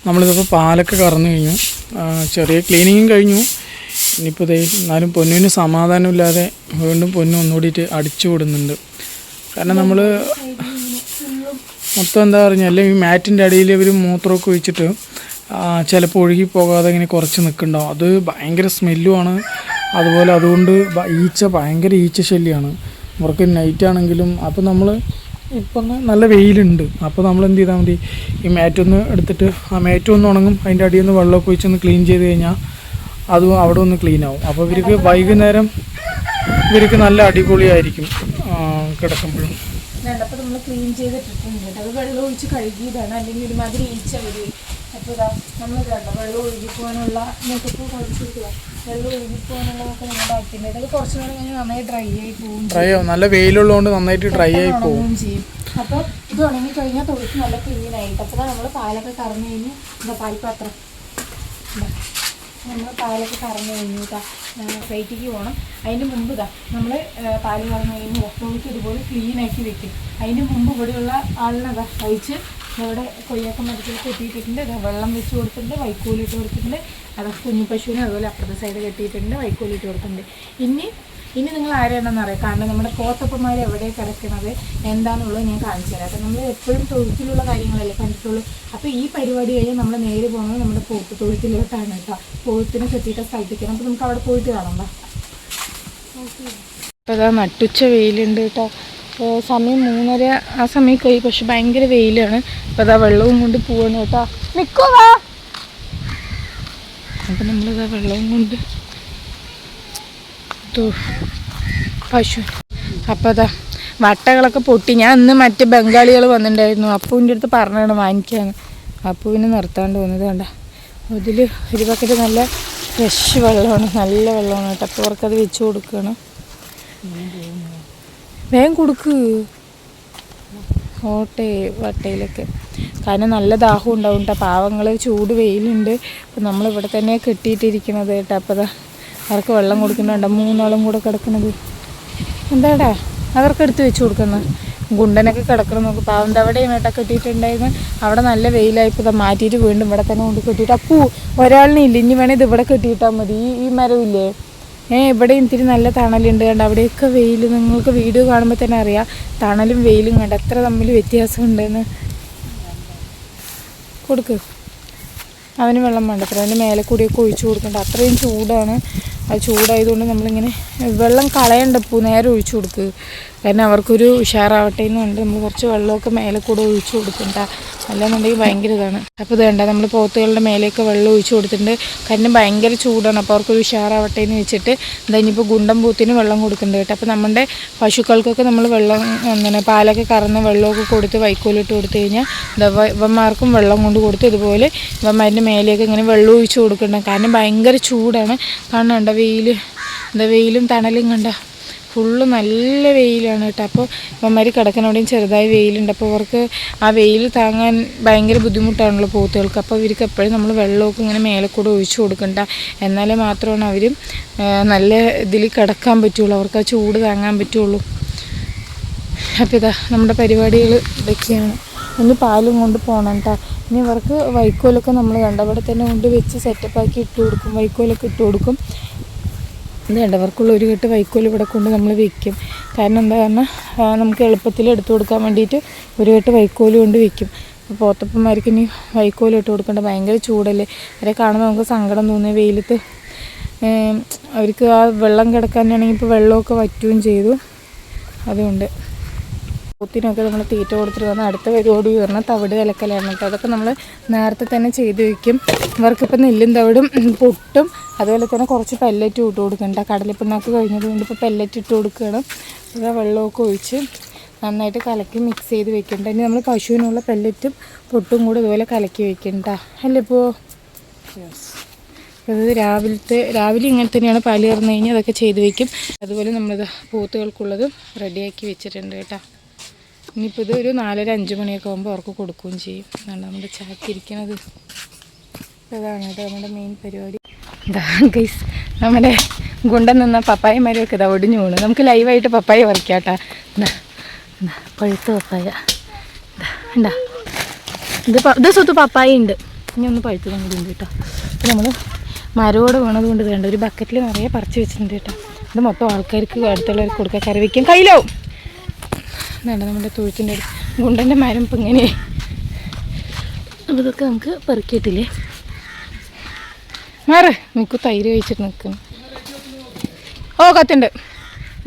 നമ്മളിതിപ്പോൾ പാലൊക്കെ കറന്നു കഴിഞ്ഞു, ചെറിയ ക്ലീനിങ്ങും കഴിഞ്ഞു. ഇനിയിപ്പോൾ ഇതേ എന്നാലും പൊന്നിന് സമാധാനമില്ലാതെ വീണ്ടും പൊന്നു ഒന്നുകൂടിയിട്ട് അടിച്ചു വിടുന്നുണ്ട്. കാരണം നമ്മൾ മൊത്തം എന്താ പറഞ്ഞാൽ ഈ മാറ്റിൻ്റെ അടിയിൽ ഇവർ മൂത്രമൊക്കെ ഒഴിച്ചിട്ട് ചിലപ്പോൾ ഒഴുകി പോകാതെ ഇങ്ങനെ കുറച്ച് നിൽക്കുന്നുണ്ടാവും. അത് ഭയങ്കര സ്മെല്ലുമാണ്. അതുപോലെ അതുകൊണ്ട് ഭയങ്കര ഈച്ച ശല്യമാണ് ഇവർക്ക് നൈറ്റാണെങ്കിലും. അപ്പോൾ നമ്മൾ ഇപ്പം നല്ല വെയിലുണ്ട്, അപ്പോൾ നമ്മൾ എന്ത് ചെയ്താൽ മതി, ഈ മാറ്റൊന്ന് എടുത്തിട്ട് ആ മാറ്റൊന്ന് ഉണങ്ങും, അതിൻ്റെ അടിയിൽ നിന്ന് വെള്ളമൊക്കെ ഒഴിച്ചൊന്ന് ക്ലീൻ ചെയ്ത് കഴിഞ്ഞാൽ അതും അവിടെ ഒന്ന് ക്ലീൻ ആവും. അപ്പോൾ ഇവർക്ക് വൈകുന്നേരം ഇവർക്ക് നല്ല അടിപൊളിയായിരിക്കും കിടക്കുമ്പോഴും. അപ്പോൾ നമ്മൾ ക്ലീൻ ചെയ്തിട്ടിട്ടുണ്ട്. അത് വെള്ളം ഒഴിച്ച് കഴുകിയതാണ്, അല്ലെങ്കിൽ ഒരുമാതിരി ഈച്ച വരും. അപ്പോൾ ഇതാ നമ്മൾ വെള്ളം ഒഴുകിപ്പോകാനുള്ള മേക്കപ്പ് കുഴച്ചിരിക്കുക, വെള്ളം ഒഴുകിപ്പോകാനുള്ളതൊക്കെ നമ്മൾ ആക്കിയിട്ടുണ്ട്. അത് കുറച്ച് നേരം കഴിഞ്ഞാൽ നന്നായി ഡ്രൈ ആയി പോകും. ഡ്രൈ ആവും, നല്ല വെയിലുള്ളതുകൊണ്ട് നന്നായിട്ട് ഡ്രൈ ആയി പോകും ചെയ്യും. അപ്പോൾ ഇത് ഉണങ്ങി കഴിഞ്ഞാൽ തൊഴുത്ത് നല്ല ക്ലീൻ ആയിട്ട്. അപ്പോൾ നമ്മൾ പാലൊക്കെ കറന്നു കഴിഞ്ഞ് എന്താ പാൽപാത്രം നമ്മൾ പാലൊക്കെ കറന്നു കഴിഞ്ഞു ഫ്ലൈറ്റിക്ക് പോകണം. അതിന് മുമ്പ് നമ്മൾ പാല് കറന്നു കഴിഞ്ഞ് തൊഴുത്ത് ഇതുപോലെ ക്ലീനാക്കി വെക്കും. അതിന് മുമ്പ് ഇവിടെയുള്ള ആളിനതാ കഴിച്ച് ഇവിടെ കൊയ്യാക്ക മരത്തിൽ കെട്ടിയിട്ടിട്ടുണ്ട്. വെള്ളം വെച്ച് കൊടുത്തിട്ടുണ്ട്, വൈക്കോലിട്ട് കൊടുത്തിട്ടുണ്ട്. അതൊക്കെ കുഞ്ഞു പശുവിനെ അതുപോലെ അപ്പുറത്തെ സൈഡ് കെട്ടിയിട്ടുണ്ട്, വൈക്കോലിട്ട് കൊടുത്തിട്ടുണ്ട്. ഇനി നിങ്ങൾ ആരെയാണെന്ന് അറിയാം. കാരണം നമ്മുടെ പോത്തപ്പന്മാർ എവിടെയാണ് കിടക്കുന്നത് എന്താണെന്നുള്ളത് ഞാൻ കാണിച്ചു തരാം. അപ്പം നമ്മൾ എപ്പോഴും തൊഴുത്തിലുള്ള കാര്യങ്ങളല്ലേ കണ്ടിട്ടുള്ളൂ. അപ്പോൾ ഈ പരിപാടി കഴിഞ്ഞാൽ നമ്മൾ നേരെ പോകുന്നത് നമ്മുടെ പോത്ത് തൊഴുത്തിലോട്ടാണ് കേട്ടോ. പോത്തിന് കെട്ടിയിട്ട സ്ഥലത്തേക്കാണ്. അപ്പോൾ നമുക്ക് അവിടെ പോയിട്ട് കാണാം. അപ്പോൾ അതാ നട്ടുച്ച വെയിലുണ്ട് കേട്ടോ. സമയം 3:30 ആ സമയം കഴിയും, പക്ഷെ ഭയങ്കര വെയിലാണ്. അപ്പോൾ അതാ വെള്ളവും കൊണ്ട് പോവാണ് കേട്ടോ. നിൽക്കുവാ. അപ്പം നമ്മളിതാ വെള്ളവും കൊണ്ട് പശു. അപ്പോൾ അതാ വട്ടകളൊക്കെ പൊട്ടി. ഞാൻ ഇന്ന് മറ്റ് ബംഗാളികൾ വന്നിട്ടുണ്ടായിരുന്നു, അപ്പൂൻ്റെ അടുത്ത് പറഞ്ഞാണ് വാങ്ങിക്കാൻ. അപ്പൂവിന് നിർത്താണ്ട് പോകുന്നത് കണ്ട. അതിൽ ഒരു ബക്കറ്റ് നല്ല ഫ്രഷ് വെള്ളമാണ്, നല്ല വെള്ളമാണ് കേട്ടോ. അപ്പോൾ അവർക്കത് വെച്ച് കൊടുക്കുകയാണ്. വേഗം കൊടുക്ക് വട്ടയിലൊക്കെ, കാരണം നല്ല ദാഹം ഉണ്ടാവും കേട്ടോ. പാവങ്ങൾ ചൂട് വെയിലുണ്ട്. അപ്പം നമ്മളിവിടെ തന്നെ കെട്ടിയിട്ടിരിക്കണത് കേട്ടോ. അപ്പോൾ അതാ അവർക്ക് വെള്ളം കൊടുക്കുന്നുണ്ടോ, 3 ആളും കൂടെ കിടക്കുന്നത്. എന്താടാ അവർക്ക് എടുത്ത് വെച്ച് കൊടുക്കുന്നത്. ഗുണ്ടനൊക്കെ കിടക്കണം നോക്ക്. പാവം അവിടെയും വേട്ട കെട്ടിയിട്ടുണ്ടായിരുന്നു. അവിടെ നല്ല വെയിലായപ്പോൾ ഇതാ മാറ്റിയിട്ട് വീണ്ടും ഇവിടെ തന്നെ കൊണ്ട് കെട്ടിയിട്ട്. അപ്പൂ ഒരാളിനെ ഇല്ല, ഇനി വേണേൽ ഇത് ഇവിടെ കെട്ടിയിട്ടാൽ മതി. ഈ മരമില്ലേ, ഇവിടെയും ഇത്തിരി നല്ല തണലുണ്ട് കണ്ട. അവിടെയൊക്കെ വെയിൽ, നിങ്ങൾക്ക് വീഡിയോ കാണുമ്പോൾ തന്നെ അറിയാം തണലും വെയിലും കണ്ട എത്ര തമ്മിൽ വ്യത്യാസമുണ്ടെന്ന്. കൊടുക്ക്, അവന് വെള്ളം വേണ്ടത്ര, അവൻ്റെ മേലെ കൂടിയൊക്കെ ഒഴിച്ചു കൊടുക്കണ്ട. അത്രയും ചൂടാണ്. അത് ചൂടായതുകൊണ്ട് നമ്മളിങ്ങനെ വെള്ളം കളയണ്ടപ്പൂ, നേരെ ഒഴിച്ചു കൊടുക്കുക. കാരണം അവർക്കൊരു ഉഷാറാവട്ടെ എന്നുണ്ട്. നമ്മൾ കുറച്ച് വെള്ളമൊക്കെ മേലെ കൂടെ ഒഴിച്ചു കൊടുക്കണ്ട, അല്ലാന്നുണ്ടെങ്കിൽ ഭയങ്കര ഇതാണ്. അപ്പോൾ ഇത് വേണ്ട, നമ്മൾ പോത്തുകളുടെ മേലെയൊക്കെ വെള്ളം ഒഴിച്ചു കൊടുത്തിട്ടുണ്ട്. കാരണം ഭയങ്കര ചൂടാണ്. അപ്പോൾ അവർക്കൊരു ഉഷാറാവട്ടെ എന്ന് വെച്ചിട്ട് ഇനിയിപ്പോൾ ഗുണ്ടൻ പൂത്തിന് വെള്ളം കൊടുക്കുന്നുണ്ട് കേട്ടോ. അപ്പോൾ നമ്മുടെ പശുക്കൾക്കൊക്കെ നമ്മൾ വെള്ളം അങ്ങനെ പാലൊക്കെ കറന്ന് വെള്ളമൊക്കെ കൊടുത്ത് വൈക്കോലിട്ട് കൊടുത്തു കഴിഞ്ഞാൽ ഇവന്മാർക്കും വെള്ളം കൊണ്ട് കൊടുത്ത് ഇതുപോലെ ഇവന്മാരുടെ മേലെയൊക്കെ ഇങ്ങനെ വെള്ളം ഒഴിച്ചു കൊടുക്കണം. കാരണം ഭയങ്കര ചൂടാണ്. കാണണ്ട വെയിലും തണലും കണ്ട ഫുള്ള് നല്ല വെയിലാണ് കേട്ടോ. അപ്പോൾ ഇവന്മാർ കിടക്കണവിടെയും ചെറുതായി വെയിലുണ്ട്. അപ്പോൾ അവർക്ക് ആ വെയിൽ താങ്ങാൻ ഭയങ്കര ബുദ്ധിമുട്ടാണല്ലോ പോത്തുകൾക്ക്. അപ്പോൾ ഇവർക്ക് എപ്പോഴും നമ്മൾ വെള്ളമൊക്കെ ഇങ്ങനെ മേലെ കൂടെ ഒഴിച്ചു കൊടുക്കണ്ട, എന്നാലേ മാത്രമാണ് അവർ നല്ല ഇതിൽ കിടക്കാൻ പറ്റുള്ളൂ, അവർക്ക് ആ ചൂട് താങ്ങാൻ പറ്റുള്ളൂ. അപ്പോൾ ഇതാ നമ്മുടെ പരിപാടികൾ ഇതൊക്കെയാണ്. ഇനി പാലും കൊണ്ട് പോകണം കേട്ടോ. ഇനി ഇവർക്ക് വൈക്കോലൊക്കെ നമ്മൾ കണ്ട അവിടെ തന്നെ കൊണ്ട് വെച്ച് സെറ്റപ്പാക്കി ഇട്ട് കൊടുക്കും, വൈക്കോലൊക്കെ ഇട്ട് കൊടുക്കും. ഇത് കണ്ടവർക്കുള്ള ഒരു കെട്ട് വൈക്കോൽ ഇവിടെ കൊണ്ട് നമ്മൾ വെക്കും. കാരണം എന്താ പറഞ്ഞാൽ നമുക്ക് എളുപ്പത്തിൽ എടുത്തു കൊടുക്കാൻ വേണ്ടിയിട്ട് ഒരു കെട്ട് വൈക്കോൽ കൊണ്ട് വെക്കും. അപ്പോൾ പോത്തപ്പന്മാർക്ക് ഇനി വൈക്കോൽ ഇട്ട് കൊടുക്കേണ്ട, ഭയങ്കര ചൂടല്ലേ. അവരെ കാണുമ്പോൾ നമുക്ക് സങ്കടം തോന്നിയ വെയിലത്ത്. അവർക്ക് ആ വെള്ളം കിടക്കാനാണെങ്കിൽ ഇപ്പോൾ വെള്ളമൊക്കെ വറ്റുകയും ചെയ്തു. അതുകൊണ്ട് പോത്തിനൊക്കെ നമ്മൾ തീറ്റ കൊടുത്തിട്ട് വന്ന് അടുത്ത പരിപാടി പറഞ്ഞാൽ തവിട് കലക്കലാണ് കേട്ടോ. അതൊക്കെ നമ്മൾ നേരത്തെ തന്നെ ചെയ്ത് വയ്ക്കും. ഇവർക്കിപ്പോൾ നെല്ലും തവിടും പൊട്ടും, അതുപോലെ തന്നെ കുറച്ച് പെല്ലറ്റ് ഇട്ട് കൊടുക്കണ്ട. കടലപ്പിണ്ണാക്ക് കഴിഞ്ഞത് കൊണ്ട് ഇപ്പോൾ പെല്ലറ്റ് ഇട്ട് കൊടുക്കുകയാണ്. അതാ വെള്ളമൊക്കെ ഒഴിച്ച് നന്നായിട്ട് കലക്കി മിക്സ് ചെയ്ത് വെക്കണ്ട. ഇനി നമ്മൾ പശുവിനുള്ള പെല്ലറ്റും പൊട്ടും കൂടെ ഇതുപോലെ കലക്കി വെക്കണ്ട അല്ലേ ഇപ്പോൾ. അത് രാവിലെ ഇങ്ങനെ തന്നെയാണ് പാല് കറന്നു കഴിഞ്ഞാൽ അതൊക്കെ ചെയ്ത് വയ്ക്കും. അതുപോലെ നമ്മളിത് പോത്തുകൾക്കുള്ളതും റെഡിയാക്കി വെച്ചിട്ടുണ്ട് കേട്ടോ. ഇനിയിപ്പോൾ ഇത് ഒരു 4:30-5 മണിയൊക്കെ ആകുമ്പോൾ അവർക്ക് കൊടുക്കുകയും ചെയ്യും. അതാണ് നമ്മുടെ ചാക്കിരിക്കണത്. ഇതാണ് കേട്ടോ നമ്മുടെ മെയിൻ പരിപാടി. ഇതാ ഗൈസ്, നമ്മുടെ ഗുണ്ടൻ നിന്ന പപ്പായമാരെയൊക്കെ ഇതാ ഒടിഞ്ഞു പോകണം. നമുക്ക് ലൈവായിട്ട് പപ്പായ പറിക്കാം കേട്ടോ. പഴുത്ത പപ്പായ ഉണ്ടാ, ഇത് സ്വത്ത് പപ്പായ ഉണ്ട്. ഇനി ഒന്ന് പഴുത്തതും കൂടി ഉണ്ട് കേട്ടോ. അപ്പോൾ നമ്മൾ മരവോട് വീണത് കൊണ്ട് വേണ്ട ഒരു ബക്കറ്റിൽ നിറയെ പറിച്ച് വെച്ചിട്ടുണ്ട് കേട്ടോ. ഇത് മൊത്തം ആൾക്കാർക്ക് അടുത്തുള്ളവർക്ക് കൊടുക്കാൻ കറി വയ്ക്കാൻ കയ്യിലാവും. വേണ്ട നമ്മുടെ തൊഴുത്തിൻ്റെ ഗുണ്ടൻ്റെ മരം ഇപ്പം ഇങ്ങനെ. അപ്പോൾ ഇതൊക്കെ നമുക്ക് പെറുക്കിയിട്ടില്ലേ. മാറ് എനിക്ക് തൈര് കഴിച്ചിട്ട് നിൽക്കുന്നു. ഓ കത്തുണ്ട്,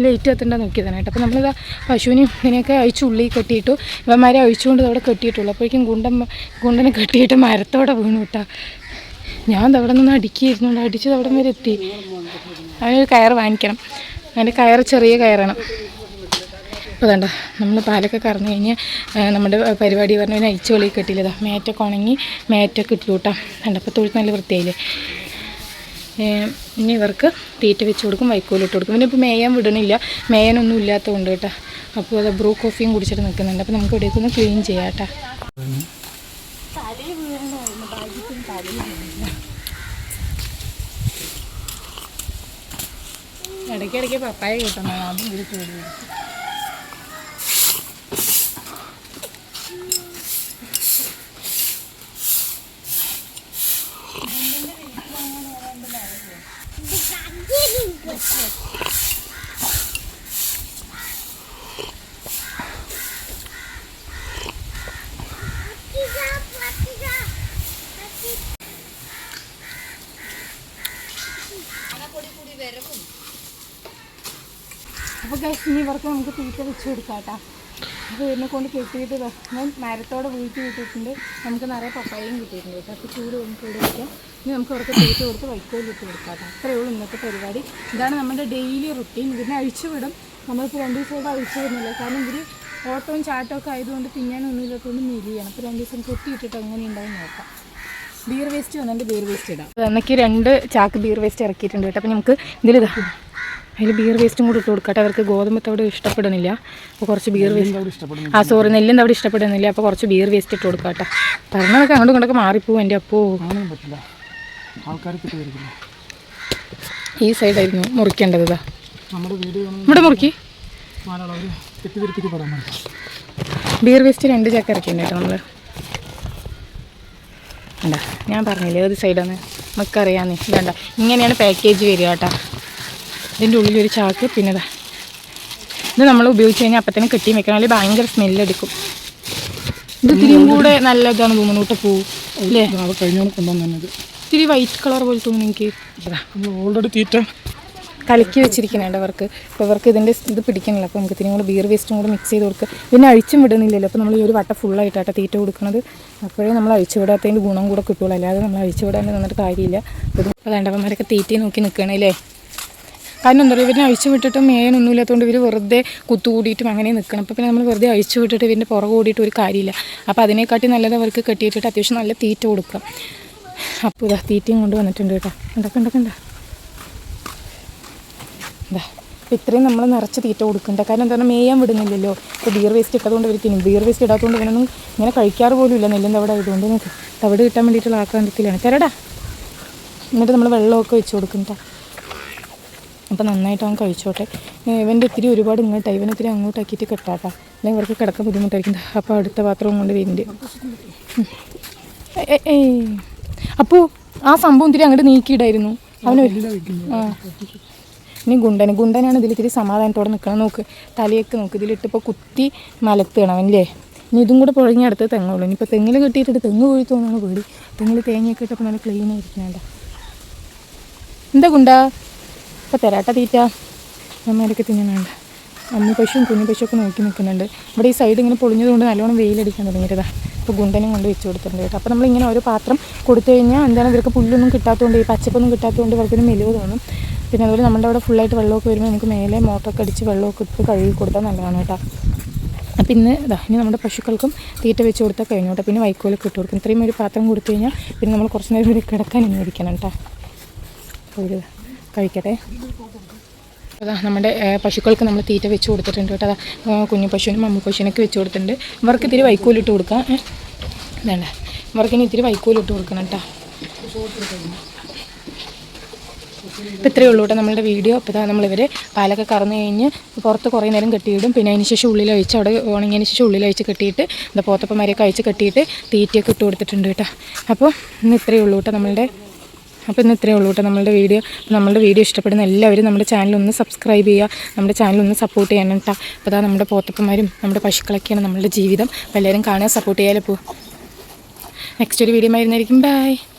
ലേറ്റ് കത്തുണ്ടോ നോക്കിയതാണ് കേട്ടോ. അപ്പോൾ നമ്മളിതാ പശുവിനും ഇതിനെയൊക്കെ അഴിച്ച് ഉള്ളി കെട്ടിയിട്ടു. ഇവന്മാരെ അഴിച്ചുകൊണ്ട് അവിടെ കെട്ടിയിട്ടുള്ളൂ. അപ്പോഴേക്കും ഗുണ്ടനെ കെട്ടിയിട്ട് മരത്തോടെ വീണു കേട്ടോ. ഞാൻ അവിടെ നിന്ന് അടിക്കുകയായിരുന്നുണ്ട്, അടിച്ചത് അവിടെ വരെ എത്തി. അതിനൊരു കയറ് വാങ്ങിക്കണം. അതിൻ്റെ കയറ് ചെറിയ കയറാണ്. അപ്പോൾ വേണ്ട നമ്മൾ പാലൊക്കെ കറന്നു കഴിഞ്ഞ് നമ്മുടെ പരിപാടി പറഞ്ഞാൽ അഴിച്ച് വെളി കെട്ടിയില്ലതാ. മേറ്റൊക്കെ ഉണങ്ങി മേറ്റൊക്കെ ഇട്ടു കൂട്ടാം. അപ്പോൾ തൊഴുത്ത് നല്ല വൃത്തിയായില്ലേ. ഇനി ഇവർക്ക് തീറ്റ വെച്ച് കൊടുക്കും, വൈക്കോലിട്ട് കൊടുക്കും. പിന്നെ ഇപ്പോൾ മേയാൻ വിടണില്ല, മേയാനൊന്നും ഇല്ലാത്തതുകൊണ്ട് കേട്ടോ. അപ്പോൾ അത് ബ്രൂ കോഫിയും കുടിച്ചിട്ട് നിൽക്കുന്നുണ്ട്. അപ്പോൾ നമുക്ക് ഇവിടേക്ക് ഒന്ന് ക്ലീൻ ചെയ്യാം കേട്ടോ. ഇടയ്ക്കിടയ്ക്ക് പപ്പായ കിട്ടുന്ന അതും വിളിച്ചു കൊടുക്കും. അപ്പോൾ ഇനി ഇവർക്ക് നമുക്ക് തീറ്റ വെച്ച് കൊടുക്കാം കേട്ടോ. അപ്പോൾ ഇതിനെ കൊണ്ട് കെട്ടിയിട്ട് ഞാൻ മരത്തോടെ വീഴ്ത്തി വിട്ടിട്ടുണ്ട്. നമുക്ക് നിറയെ പപ്പായയും കിട്ടിയിട്ടുണ്ട് കേട്ടോ. അപ്പോൾ ചൂട് നമുക്ക് ഇവിടെ വയ്ക്കാം. ഇനി നമുക്ക് അവർക്ക് തീറ്റ കൊടുത്ത് വൈക്കോലിട്ട് കൊടുക്കാം കേട്ടോ. അത്രയേ ഉള്ളൂ ഇന്നത്തെ പരിപാടി. ഇതാണ് നമ്മുടെ ഡെയിലി റുട്ടീൻ. ഇതിനെ അഴിച്ചു വിടും. നമ്മളിപ്പോൾ 2 ദിവസമായിട്ട് അഴിച്ചു വിടുന്നില്ല. കാരണം ഇവർ ഓട്ടവും ചാട്ടമൊക്കെ ആയതുകൊണ്ട് തിന്നാനൊന്നും ഇല്ലാത്തതുകൊണ്ട് മെലിയാണ്. അപ്പോൾ 2 ദിവസം കൊത്തിയിട്ടിട്ട് എങ്ങനെ ഉണ്ടാവും നോക്കാം. ബീർ വേസ്റ്റ് വന്നിട്ട് ബീർ വേസ്റ്റ് ഇടാം. എന്നൊക്കെ 2 ചാക്ക് ബീർ വേസ്റ്റ് ഇറക്കിയിട്ടുണ്ട് കേട്ടോ. അപ്പോൾ നമുക്ക് ഇതിലിതാ അതിൽ ബീർ വേസ്റ്റും കൂടി ഇട്ട് കൊടുക്കട്ടെ. അവർക്ക് ഗോതമ്പത്തോടെ ഇഷ്ടപ്പെടുന്നില്ല. അപ്പോൾ കുറച്ച് ബീർ വേസ്റ്റ് നെല്ലിൻ്റെ അവിടെ ഇഷ്ടപ്പെടുന്നില്ല. അപ്പോൾ കുറച്ച് ബീർ വേസ്റ്റ് ഇട്ട് കൊടുക്കാം കേട്ടോ. പറഞ്ഞതൊക്കെ അങ്ങോട്ടും ഇങ്ങോട്ടൊക്കെ മാറിപ്പോവും. എൻ്റെ അപ്പോൾ പറ്റില്ല, ഈ സൈഡായിരുന്നു മുറിക്കേണ്ടത്. ഇതാ നമ്മുടെ മുറുക്കി ബീർ വേസ്റ്റ് 2 ചാക്ക് ഇറക്കിയിട്ടുണ്ട് കേട്ടോ. നമ്മൾ വേണ്ട ഞാൻ പറഞ്ഞില്ലേ ഏത് സൈഡാണ് നമുക്കറിയാമെന്നേ. വേണ്ട ഇങ്ങനെയാണ് പാക്കേജ് വരിക കേട്ടോ. ഇതിൻ്റെ ഉള്ളിലൊരു ചാക്ക്. പിന്നെ ഇത് നമ്മൾ ഉപയോഗിച്ച് കഴിഞ്ഞാൽ അപ്പം തന്നെ കെട്ടി വെക്കണം, അല്ലെങ്കിൽ ഭയങ്കര സ്മെല്ലടിക്കും. ഇത് ഇത്തിരിയും കൂടെ നല്ലതാണ് തോന്നുന്നു കേട്ടോ. പൂവ് അല്ലേ ഇത്തിരി വൈറ്റ് കളർ പോലെ തോന്നുന്നു എനിക്ക്. ഓൾറെഡി തീറ്റ കലക്കി വെച്ചിരിക്കുന്നുണ്ട് അവർക്ക്. അപ്പോൾ അവർക്ക് ഇതിൻ്റെ ഇത് പിടിക്കണില്ല. അപ്പോൾ നമുക്ക് ഇത്തിരിയും കൂടെ ബീർ വേസ്റ്റും കൂടെ മിക്സ് ചെയ്ത് കൊടുക്കുക. പിന്നെ അഴിച്ചും വിടുന്നില്ലല്ലോ. അപ്പോൾ നമ്മൾ ഈ ഒരു വട്ടം ഫുള്ളായിട്ടാണ് തീറ്റ കൊടുക്കുന്നത്. അപ്പോഴേ നമ്മൾ അഴിച്ചു വിടാത്തതിൻ്റെ ഗുണം കൂടെ കിട്ടുള്ളൂ. അല്ലാതെ നമ്മൾ അഴിച്ചു വിടാണ്ട് നിന്നിട്ട് കാര്യമില്ല. അപ്പോൾ വേണ്ടവന്മാരൊക്കെ തീറ്റയും നോക്കി നിൽക്കണല്ലേ. കാരണം എന്താ പറയുക, ഇവരിനെ അഴിച്ചു വിട്ടിട്ട് മേനൊന്നും ഇല്ലാത്തതുകൊണ്ട് ഇവർ വെറുതെ കുത്തുകൂടിയിട്ടും അങ്ങനെ നിൽക്കണം. അപ്പോൾ പിന്നെ നമ്മൾ വെറുതെ അഴിച്ചു വിട്ടിട്ട് ഇവൻ്റെ പുറകെ ഓടിയിട്ട് ഒരു കാര്യമില്ല. അപ്പോൾ അതിനെക്കാട്ടി നല്ലത് അവർക്ക് കെട്ടിയിട്ടിട്ട് അത്യാവശ്യം നല്ല തീറ്റ കൊടുക്കാം. അപ്പോൾ ഇതാ തീറ്റയും കൊണ്ട് വന്നിട്ടുണ്ട് കേട്ടോ. ഉണ്ടാക്കണ്ട ഇതാ. അപ്പോൾ ഇത്രയും നമ്മൾ നിറച്ച് തീറ്റ കൊടുക്കണ്ട. കാരണം എന്താ പറഞ്ഞാൽ മേയാൻ വിടുന്നില്ലല്ലോ. ഇപ്പോൾ ബീർ വേസ്റ്റ് ഇട്ടതുകൊണ്ട് ഇവർ തിന്നും. ബീർ വേസ്റ്റ് ഇടാത്തതുകൊണ്ട് ഇവനൊന്നും ഇങ്ങനെ കഴിക്കാറ് പോലും ഇല്ല. നെല്ലിൻ്റെ അവിടെ ആയതുകൊണ്ട് നമുക്ക് തവിട് കിട്ടാൻ വേണ്ടിയിട്ടുള്ള ആക്രാന്തത്തിലാണ്. തരടാ. എന്നിട്ട് നമ്മൾ വെള്ളമൊക്കെ വെച്ച് കൊടുക്കണ്ട. അപ്പോൾ നന്നായിട്ട് അവൻ കഴിച്ചോട്ടെ. ഇവൻ്റെ ഇത്തിരി ഒരുപാട് ഇങ്ങോട്ടായി. ഇവൻ ഇത്തിരി അങ്ങോട്ടാക്കിയിട്ട് കെട്ടാട്ടാ, അല്ലെങ്കിൽ ഇവർക്ക് കിടക്കാൻ ബുദ്ധിമുട്ടായിരിക്കും. അപ്പോൾ അടുത്ത പാത്രവും കൊണ്ട് വരുന്നുണ്ട്. അപ്പോൾ ആ സംഭവം ഇത്തിരി അങ്ങോട്ട് നീക്കിയിടായിരുന്നു അവന്. ഇനി ഗുണ്ടനാണ് ഇതിലിത്തിരി സമാധാനത്തോടെ നിൽക്കണം. നോക്ക് തലയൊക്കെ നോക്ക്. ഇതിലിട്ടിപ്പോൾ കുത്തി മലത്തുകയാണ് അവനല്ലേ. ഇനി ഇതും കൂടെ പുഴങ്ങി അടുത്ത് തെങ്ങുള്ളൂ. ഇനിയിപ്പോൾ തെങ്ങിൽ കെട്ടിയിട്ടിട്ട് തെങ്ങ് പോയി തോന്നാണ് പേടി. തെങ്ങിൽ തേങ്ങയൊക്കെ ഇട്ടപ്പോൾ നല്ല ക്ലീൻ ആയിരിക്കണേണ്ട. എന്താ ഗുണ്ടാ അപ്പോൾ തരാട്ട തീറ്റ അമ്മേരൊക്കെ തിന്നുന്നുണ്ട്. അമ്മ പശുവും കുഞ്ഞു പശുവൊക്കെ നോക്കി നിൽക്കുന്നുണ്ട്. ഇവിടെ ഈ സൈഡ് ഇങ്ങനെ പൊളിഞ്ഞതുകൊണ്ട് നല്ലോണം വെയിലടിക്കാൻ തുടങ്ങിയതാ. അപ്പോൾ ഗുണ്ടനും കൊണ്ട് വെച്ച് കൊടുത്തിട്ടുണ്ട് കേട്ടോ. അപ്പോൾ നമ്മളിങ്ങനെ ഓരോ പാത്രം കൊടുത്തു കഴിഞ്ഞാൽ എന്താണ് ഇവർക്ക് പുല്ലൊന്നും കിട്ടാത്തതുകൊണ്ട്, ഈ പച്ചപ്പൊന്നും കിട്ടാത്തതുകൊണ്ട് ഇവർക്കൊരു മെലിവ് തോന്നും. പിന്നെ അതുപോലെ നമ്മുടെ അവിടെ ഫുള്ളായിട്ട് വെള്ളമൊക്കെ വരുമ്പോൾ നമുക്ക് മേലെ മോട്ടറൊക്കെ അടിച്ച് വെള്ളമൊക്കെ ഇട്ട് കഴുകി കൊടുത്താൽ നല്ലതാണ് കേട്ടോ. അപ്പോൾ ഇനി നമ്മുടെ പശുക്കൾക്കും തീറ്റ വെച്ച് കൊടുത്താൽ കഴിഞ്ഞു കേട്ടോ. പിന്നെ വൈക്കോലൊക്കെ ഇട്ട് കൊടുക്കും. ഇത്രയും ഒരു പാത്രം കൊടുത്തു കഴിഞ്ഞാൽ പിന്നെ നമ്മൾ കുറച്ച് നേരം കൂടി കിടക്കാൻ ഇരിക്കണം കേട്ടോ. ഒരു കഴിക്കട്ടെ. അതാ നമ്മുടെ പശുക്കൾക്ക് നമ്മൾ തീറ്റ വെച്ച് കൊടുത്തിട്ടുണ്ട് കേട്ടോ. അതാ കുഞ്ഞു പശുവിനും അമ്മ പശുവിനൊക്കെ വെച്ച് കൊടുത്തിട്ടുണ്ട്. ഇവർക്ക് ഇത്തിരി വൈക്കോലിട്ട് കൊടുക്കാം. വേണ്ട ഇവർക്കിനി ഇത്തിരി വൈക്കോലിട്ട് കൊടുക്കണം കേട്ടോ. അപ്പോൾ ഇത്രയേ ഉള്ളൂ കേട്ടോ നമ്മളുടെ വീഡിയോ. അപ്പോൾ നമ്മളിവർ പാലൊക്കെ കറന്ന് കഴിഞ്ഞ് പുറത്ത് കുറേ നേരം കെട്ടിയിടും. പിന്നെ അതിന് ശേഷം ഉള്ളിലൊഴിച്ച് അവിടെ ഉണങ്ങിയതിന് ശേഷം ഉള്ളിലൊഴിച്ച് കെട്ടിയിട്ട് എന്താ പോത്തപ്പന്മാരെയൊക്കെ അഴിച്ച് കെട്ടിയിട്ട് തീറ്റയൊക്കെ ഇട്ട് കൊടുത്തിട്ടുണ്ട് കേട്ടോ. അപ്പോൾ ഇന്ന് ഇത്രയേ ഉള്ളൂ കേട്ടോ നമ്മളുടെ വീഡിയോ. നമ്മളുടെ വീഡിയോ ഇഷ്ടപ്പെടുന്ന എല്ലാവരും നമ്മുടെ ചാനലൊന്ന് സബ്സ്ക്രൈബ് ചെയ്യുക, നമ്മുടെ ചാനലൊന്ന് സപ്പോർട്ട് ചെയ്യണം കേട്ടോ. അപ്പോൾ നമ്മുടെ പോത്തപ്പന്മാരും നമ്മുടെ പശുക്കളൊക്കെയാണ് നമ്മളുടെ ജീവിതം. അപ്പോൾ എല്ലാവരും കാണുക, സപ്പോർട്ട് ചെയ്യാലോ. നെക്സ്റ്റ് ഒരു വീഡിയോ ആയിരുന്നായിരിക്കും. ബൈ.